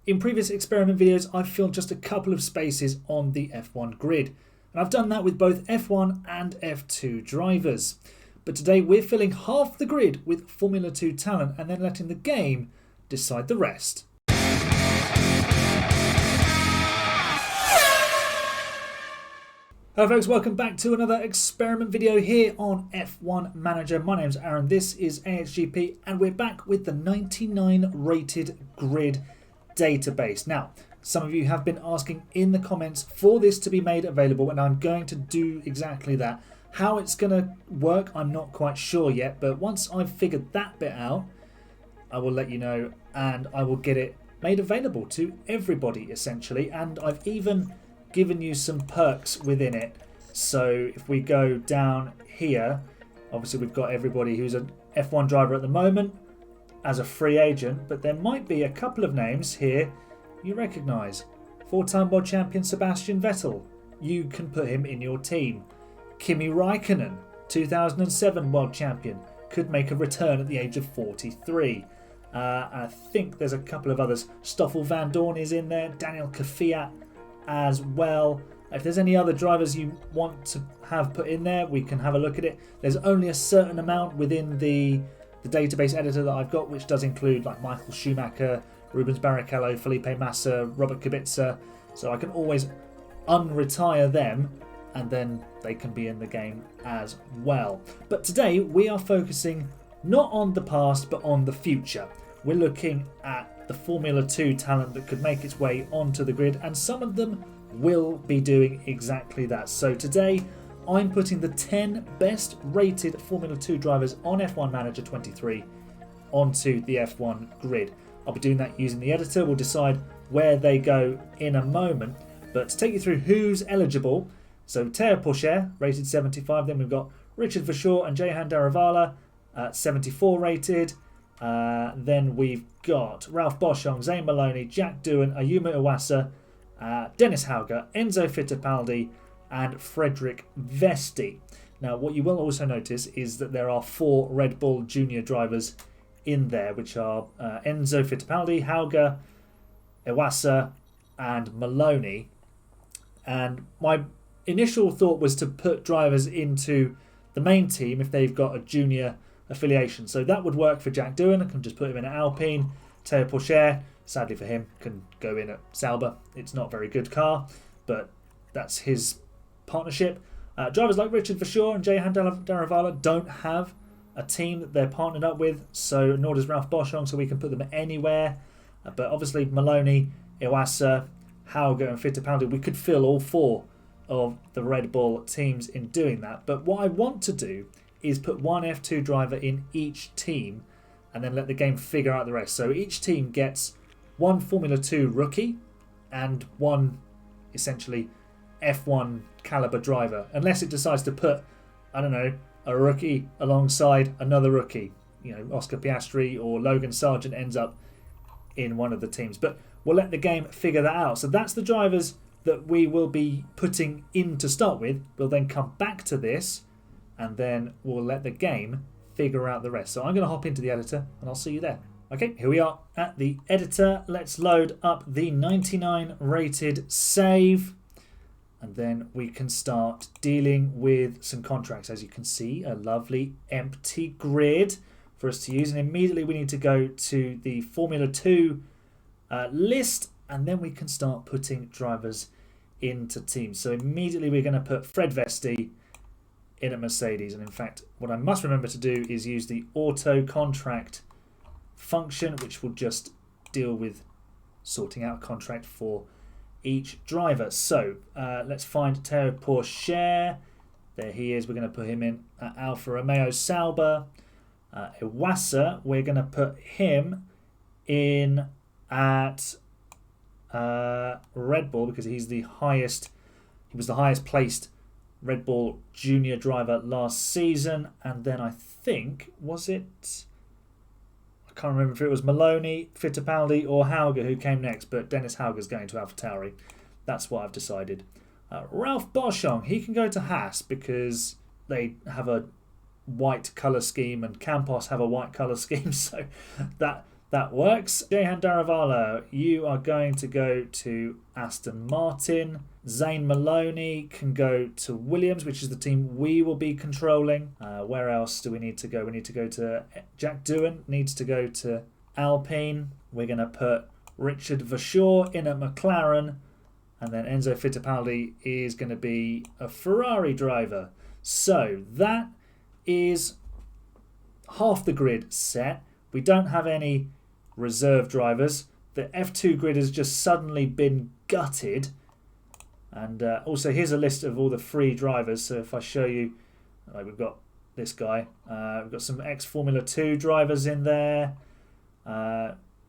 In previous experiment videos, I've filled just a couple of spaces on the F1 grid, and I've done that with both F1 and F2 drivers. But today we're filling half the grid with Formula 2 talent and then letting the game decide the rest. Hello folks, welcome back to another experiment video here on F1 Manager. My name's Aaron, this is AHGP, and we're back with the 99 rated grid database. Now, some of you have been asking in the comments for this to be made available, and I'm going to do exactly that. How it's going to work, I'm not quite sure yet, but once I've figured that bit out, I will let you know, and I will get it made available to everybody essentially. And I've even given you some perks within it. So if we go down here, obviously we've got everybody who's an F1 driver at the moment as a free agent, but there might be a couple of names here you recognise. 4-time world champion Sebastian Vettel, you can put him in your team. Kimi Raikkonen, 2007 world champion, could make a return at the age of 43. I think there's a couple of others. Stoffel Van Dorn is in there, Daniel Kvyat as well. If there's any other drivers you want to have put in there, we can have a look at it. There's only a certain amount within the database editor that I've got, which does include like Michael Schumacher, Rubens Barrichello, Felipe Massa, Robert Kubica, so I can always unretire them and then they can be in the game as well. But today we are focusing not on the past but on the future. We're looking at the Formula 2 talent that could make its way onto the grid, and some of them will be doing exactly that. So today I'm putting the 10 best rated Formula 2 drivers on F1 Manager 23 onto the F1 grid. I'll be doing that using the editor. We'll decide where they go in a moment. But to take you through who's eligible, so Teo Pourchaire, rated 75. Then we've got Richard Verschoor and Jehan Daruvala, 74 rated. Then we've got Ralph Boschung, Zane Maloney, Jack Doohan, Ayumu Iwasa, Dennis Hauger, Enzo Fittipaldi and Frederick Vesti. Now what you will also notice is that there are 4 Red Bull junior drivers in there, which are Enzo Fittipaldi, Hauger, Iwasa and Maloney. And my initial thought was to put drivers into the main team if they've got a junior affiliation. So that would work for Jack Doohan. I can just put him in at Alpine. Teo Pourchaire, sadly for him, can go in at Sauber. It's not a very good car, but that's his partnership. Drivers like Richard Verschoor and Jehan Daruvala don't have a team that they're partnered up with, so nor does Ralph Boschung, so we can put them anywhere. But obviously Maloney, Iwasa, Hauger and Fittipaldi, we could fill all 4 of the Red Bull teams in doing that. But what I want to do is put one F2 driver in each team and then let the game figure out the rest. So each team gets one Formula 2 rookie and one essentially F1 caliber driver, unless it decides to put, I don't know, a rookie alongside another rookie. You know, Oscar Piastri or Logan Sargent ends up in one of the teams. But we'll let the game figure that out. So that's the drivers that we will be putting in to start with. We'll then come back to this and then we'll let the game figure out the rest. So I'm going to hop into the editor and I'll see you there. Okay, here we are at the editor. Let's load up the 99 rated save. And then we can start dealing with some contracts. As you can see, a lovely empty grid for us to use. And immediately we need to go to the Formula 2 list. And then we can start putting drivers into teams. So immediately we're going to put Fred Vesti in at Mercedes. And in fact, what I must remember to do is use the auto contract function, which will just deal with sorting out a contract for each driver. So let's find Teo Pourchaire. There he is. We're going to put him in at Alfa Romeo Sauber. Iwasa, we're going to put him in at Red Bull because he's the highest. He was the highest placed Red Bull junior driver last season. And then I think, was it? I can't remember if it was Maloney, Fittipaldi or Hauger who came next, but Dennis Hauger's going to AlphaTauri. That's what I've decided. Ralph Boschung, he can go to Haas because they have a white colour scheme and Campos have a white colour scheme, so that That works. Jehan Daravala, you are going to go to Aston Martin. Zane Maloney can go to Williams, which is the team we will be controlling. Where else do we need to go? We need to go to Jack Doohan, needs to go to Alpine. We're going to put Richard Verschoor in at McLaren. And then Enzo Fittipaldi is going to be a Ferrari driver. So that is half the grid set. We don't have any reserve drivers. The F2 grid has just suddenly been gutted. And also here's a list of all the free drivers. So if I show you, we've got this guy. We've got some ex-Formula 2 drivers in there.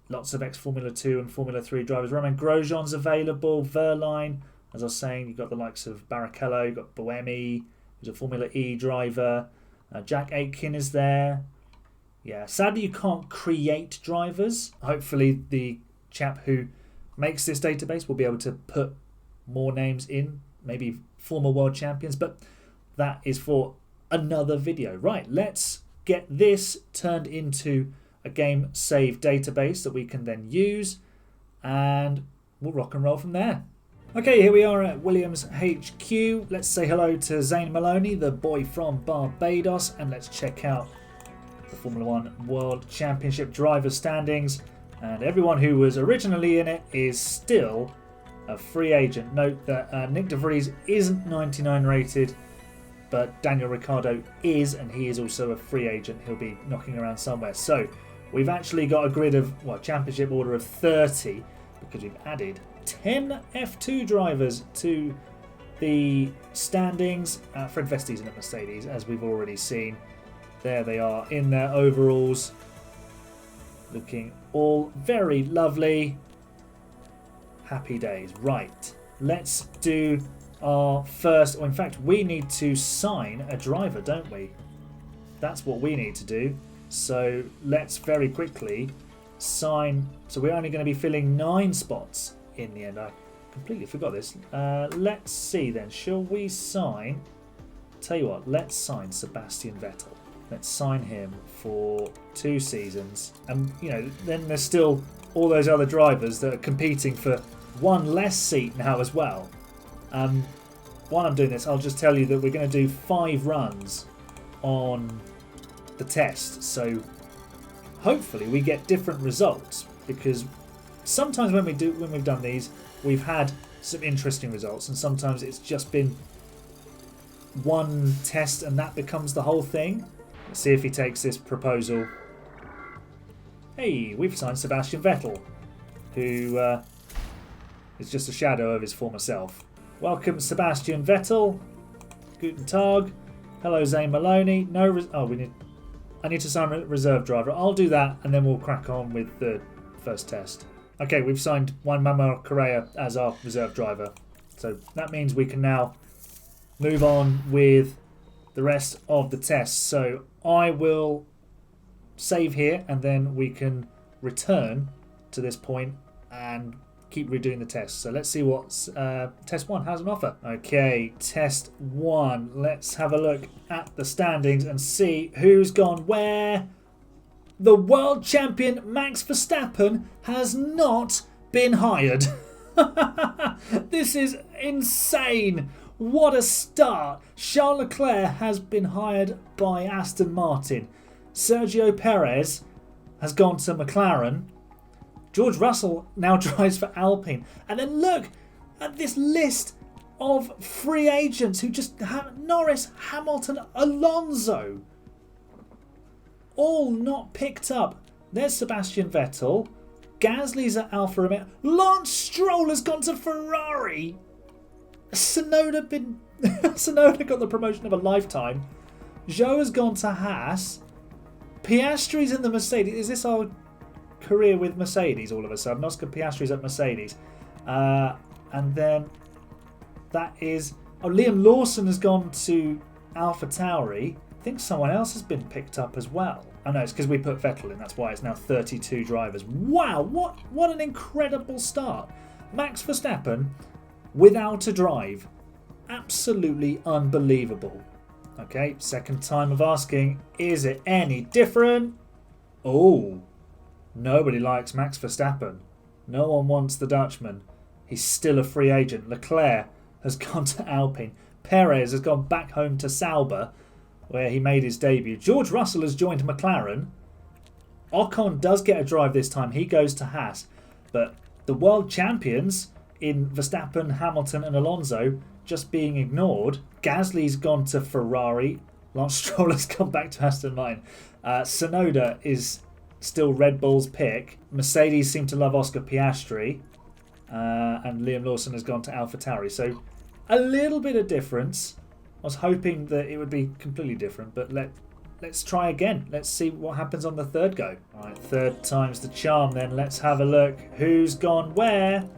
Lots of ex-Formula 2 and Formula 3 drivers. Romain Grosjean's available. Verline, as I was saying, you've got the likes of Barrichello. You've got Buemi, who's a Formula E driver. Jack Aitken is there. Yeah, sadly you can't create drivers. Hopefully the chap who makes this database will be able to put more names in, maybe former world champions, but that is for another video. Right, let's get this turned into a game save database that we can then use, and we'll rock and roll from there. Okay, here we are at Williams HQ. Let's say hello to Zane Maloney, the boy from Barbados, and let's check out the Formula One World Championship driver standings. And everyone who was originally in it is still a free agent. Note that Nick De Vries isn't 99 rated, but Daniel Ricciardo is, and he is also a free agent. He'll be knocking around somewhere. So we've actually got a grid of, championship order of 30, because we've added 10 F2 drivers to the standings. Fred Vesti's in at Mercedes, as we've already seen. There they are in their overalls, looking all very lovely. Happy days. Right, let's do our first, or in fact we need to sign a driver, don't we? That's what we need to do. So let's very quickly sign. So we're only going to be filling 9 spots in the end. I completely forgot this. Let's see then, shall we sign, tell you what, let's sign Sebastian Vettel. Let's sign him for 2 seasons. And, then there's still all those other drivers that are competing for 1 less seat now as well. While I'm doing this, I'll just tell you that we're going to do 5 runs on the test. So hopefully we get different results, because sometimes when we've done these, we've had some interesting results, and sometimes it's just been 1 test and that becomes the whole thing. Let's see if he takes this proposal. Hey, we've signed Sebastian Vettel, who is just a shadow of his former self. Welcome, Sebastian Vettel. Guten Tag. Hello, Zane Maloney. I need to sign a reserve driver. I'll do that, and then we'll crack on with the first test. Okay, we've signed Juan Manuel Correa as our reserve driver. So that means we can now move on with the rest of the tests. So I will save here, and then we can return to this point and keep redoing the tests. So let's see what test 1 has on offer. Okay, test 1. Let's have a look at the standings and see who's gone where. The world champion Max Verstappen has not been hired. This is insane. What a start. Charles Leclerc has been hired by Aston Martin. Sergio Perez has gone to McLaren. George Russell now drives for Alpine. And then look at this list of free agents who just have Norris, Hamilton, Alonso. All not picked up. There's Sebastian Vettel. Gasly's at Alfa Romeo. Lance Stroll has gone to Ferrari. Sonoda got the promotion of a lifetime. Zhou has gone to Haas. Piastri's in the Mercedes. Is this our career with Mercedes all of a sudden? Oscar Piastri's at Mercedes. And then that is... Liam Lawson has gone to AlphaTauri. I think someone else has been picked up as well. Oh no, it's because we put Vettel in. That's why it's now 32 drivers. Wow, what an incredible start. Max Verstappen without a drive. Absolutely unbelievable. Okay, second time of asking, is it any different? Oh, Nobody likes Max Verstappen. No one wants the Dutchman. He's still a free agent. Leclerc has gone to Alpine. Perez has gone back home to Sauber, where he made his debut. George Russell has joined McLaren. Ocon does get a drive this time. He goes to Haas. But the world champions in Verstappen, Hamilton and Alonso just being ignored. Gasly's gone to Ferrari. Lance Stroll has come back to Aston Martin. Tsunoda is still Red Bull's pick. Mercedes seem to love Oscar Piastri. And Liam Lawson has gone to AlphaTauri. So a little bit of difference. I was hoping that it would be completely different, but let's try again. Let's see what happens on the third go. All right, third time's the charm then. Let's have a look. Who's gone where?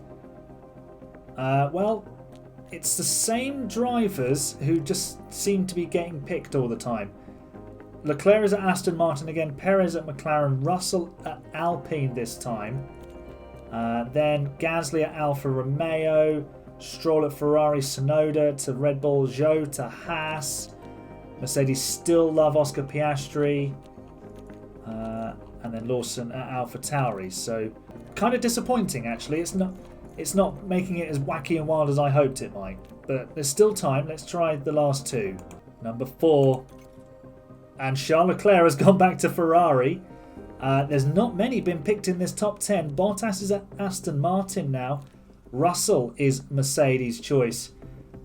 Well, it's the same drivers who just seem to be getting picked all the time. Leclerc is at Aston Martin again. Perez at McLaren. Russell at Alpine this time. Then Gasly at Alfa Romeo. Stroll at Ferrari. Tsunoda to Red Bull. Zhou to Haas. Mercedes still love Oscar Piastri. And then Lawson at AlphaTauri. So kind of disappointing actually. It's not making it as wacky and wild as I hoped it might. But there's still time. Let's try the last two. Number 4. And Charles Leclerc has gone back to Ferrari. There's not many been picked in this top 10. Bottas is at Aston Martin now. Russell is Mercedes' choice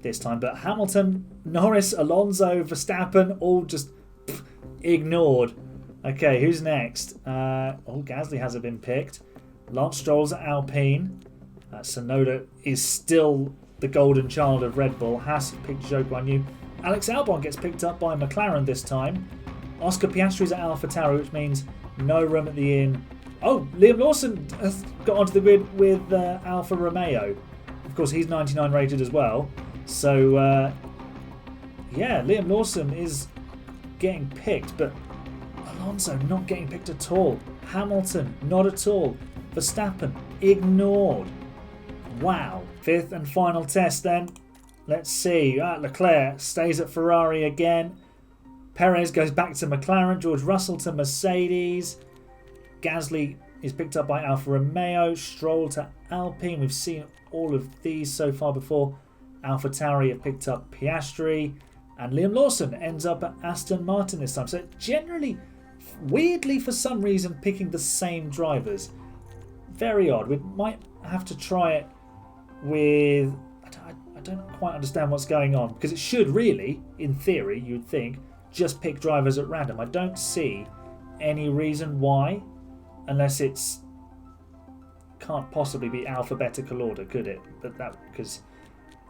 this time. But Hamilton, Norris, Alonso, Verstappen, all just ignored. Okay, who's next? Gasly hasn't been picked. Lance Stroll's at Alpine. Tsunoda is still the golden child of Red Bull. Haas picked Zhou Guanyu. Alex Albon gets picked up by McLaren this time. Oscar Piastri's at AlphaTauri, which means no room at the inn. Oh, Liam Lawson has got onto the grid with Alfa Romeo. Of course, he's 99 rated as well. So, yeah, Liam Lawson is getting picked, but Alonso not getting picked at all. Hamilton, not at all. Verstappen, ignored. Wow. Fifth and final test then. Let's see. Leclerc stays at Ferrari again. Perez goes back to McLaren. George Russell to Mercedes. Gasly is picked up by Alfa Romeo. Stroll to Alpine. We've seen all of these so far before. AlphaTauri have picked up Piastri. And Liam Lawson ends up at Aston Martin this time. So generally, weirdly for some reason, picking the same drivers. Very odd. We might have to try it with... I don't quite understand what's going on. Because it should really, in theory, you'd think, just pick drivers at random. I don't see any reason why, unless it's can't possibly be alphabetical order, could it? But that because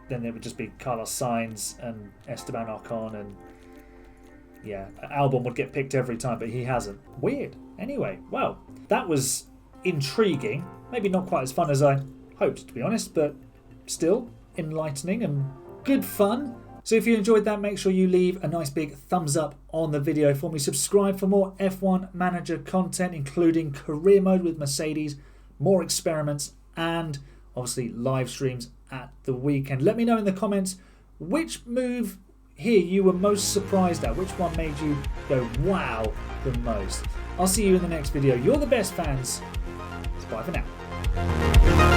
then it would just be Carlos Sainz and Esteban Ocon, and yeah, Albon would get picked every time, but he hasn't. Weird. Anyway, well, that was intriguing. Maybe not quite as fun as I hoped, to be honest, but still enlightening and good fun. So if you enjoyed that, make sure you leave a nice big thumbs up on the video for me. Subscribe for more F1 Manager content, including career mode with Mercedes, more experiments, and obviously live streams at the weekend. Let me know in the comments which move here you were most surprised at. Which one made you go, wow, the most. I'll see you in the next video. You're the best, fans. Bye for now.